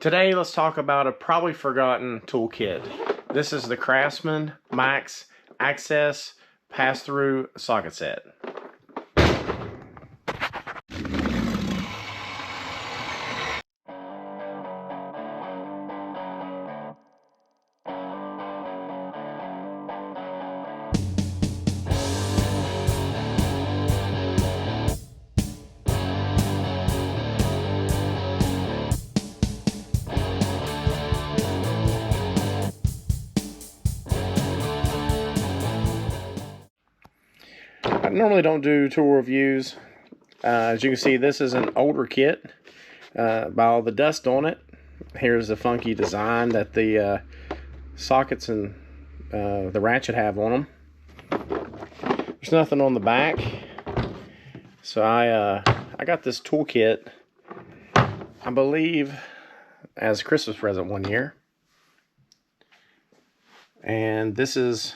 Today, let's talk about a probably forgotten toolkit. This is the Craftsman Max Access pass-through socket set. I normally don't do tool reviews. As you can see, this is an older kit by all the dust on it. Here's the funky design that the sockets and the ratchet have on them. There's nothing on the back, so I got this toolkit, I believe, as a Christmas present one year, and this is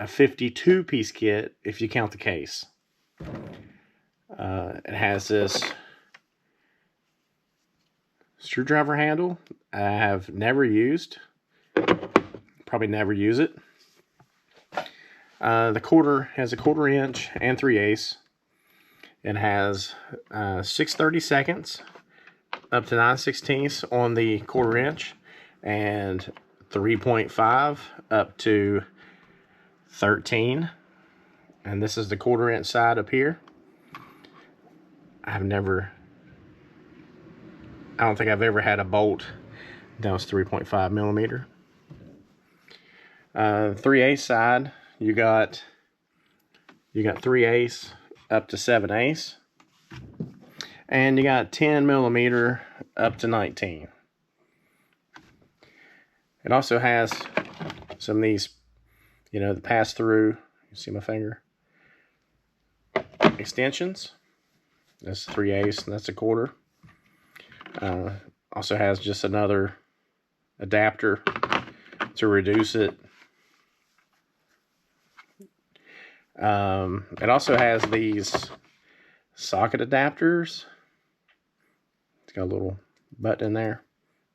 a 52-piece kit if you count the case. It has this screwdriver handle I have never used. Probably never use it. The quarter has a 1/4 inch and 3/8. It has 6/32 up to 9/16 on the 1/4 inch and 3.5 up to 13, and this is the 1/4 inch side up here. I don't think I've ever had a bolt that was 3.5 millimeter. 3/8 side, you got 3/8 up to 7/8, and you got 10 millimeter up to 19. It also has some of these, the pass-through, you see my finger, extensions. That's 3/8 and that's a 1/4. Also has just another adapter to reduce it. It also has these socket adapters. It's got a little button in there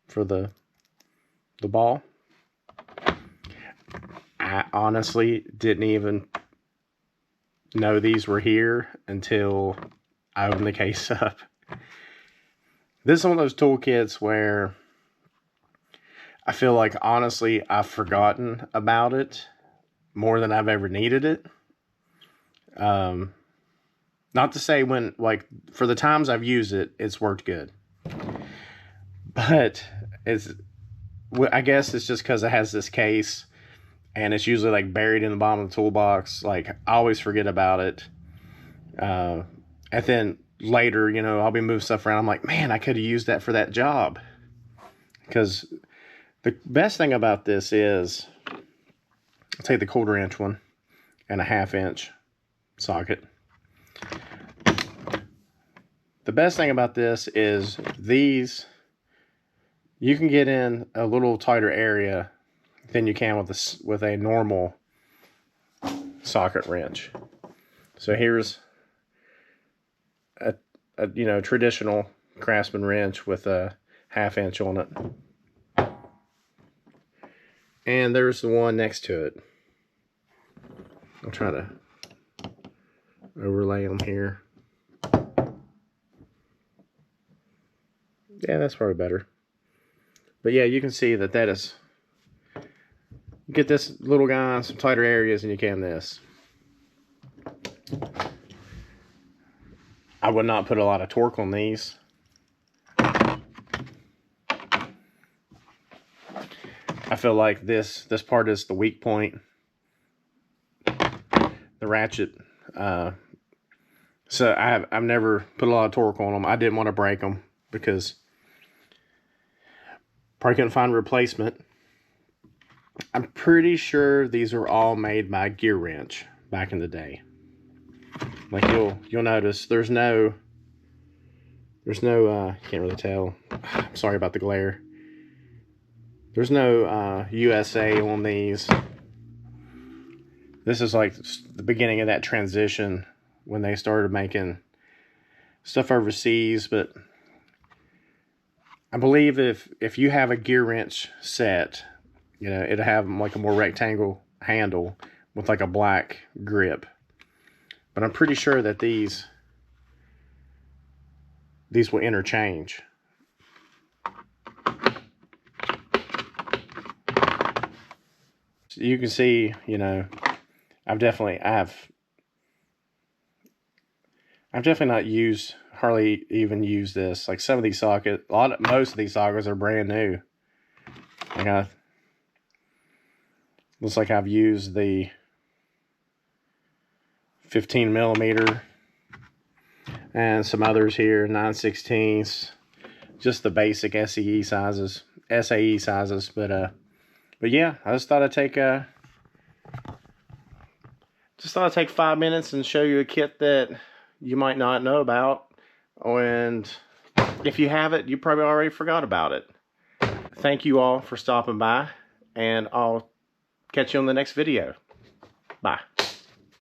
for the ball. I honestly didn't even know these were here until I opened the case up. This is one of those toolkits where I feel like, honestly, I've forgotten about it more than I've ever needed it. Not to say for the times I've used it, it's worked good. But I guess it's just because it has this case, and it's usually buried in the bottom of the toolbox. I always forget about it. And then later, I'll be moving stuff around. I'm like, man, I could have used that for that job. Because the best thing about this is, I'll take the 1/4 inch one and a 1/2 inch socket. The best thing about this is you can get in a little tighter area than you can with a normal socket wrench. So here's a traditional Craftsman wrench with a 1/2 inch on it, and there's the one next to it. I'll try to overlay them here. Yeah, that's probably better. But yeah, you can see that is, you get this little guy in some tighter areas than you can this. I would not put a lot of torque on these. I feel like this part is the weak point. The ratchet. So I've never put a lot of torque on them. I didn't want to break them because probably couldn't find a replacement. I'm pretty sure these were all made by Gear Wrench back in the day. You'll notice there's no can't really tell. I'm sorry about the glare. There's no USA on these. This is the beginning of that transition when they started making stuff overseas, but I believe if you have a gear wrench set, you know, it'll have like a more rectangle handle with like a black grip. But I'm pretty sure that these will interchange. So you can see, you know, I've definitely not used, hardly even used this. Like some of these sockets, most of these sockets are brand new. Like looks like I've used the 15 millimeter and some others here, 9/16, just the basic SAE sizes. But yeah, I just thought I'd take 5 minutes and show you a kit that you might not know about, and if you have it, you probably already forgot about it. Thank you all for stopping by, and I'll catch you on the next video. Bye.